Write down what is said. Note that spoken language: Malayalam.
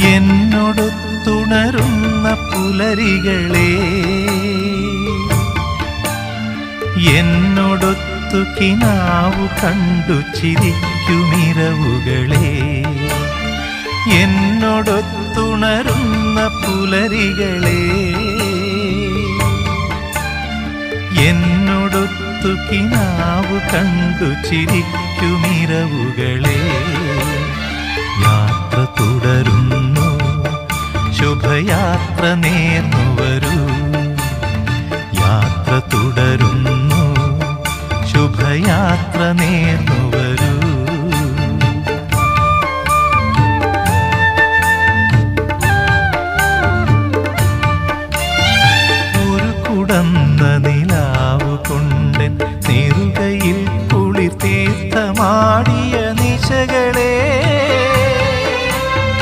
എന്നോടൊത്തുണരുന്ന പുലരികളെ, എന്നോടൊത്തു കിനാവു കണ്ടു ചിരിക്കുമിരവുകളെ, എന്നോടൊത്തുണരുന്ന പുലരികളെ, എന്നോടൊത്തു കിനാവു കണ്ടു ചിരിക്കുമിരവുകളെ, യാത്ര തുടരുന്നു, ശുഭയാത്ര നേർന്നു വരൂ. യാത്ര തുടരുന്നു, ശുഭയാത്ര നേർന്നു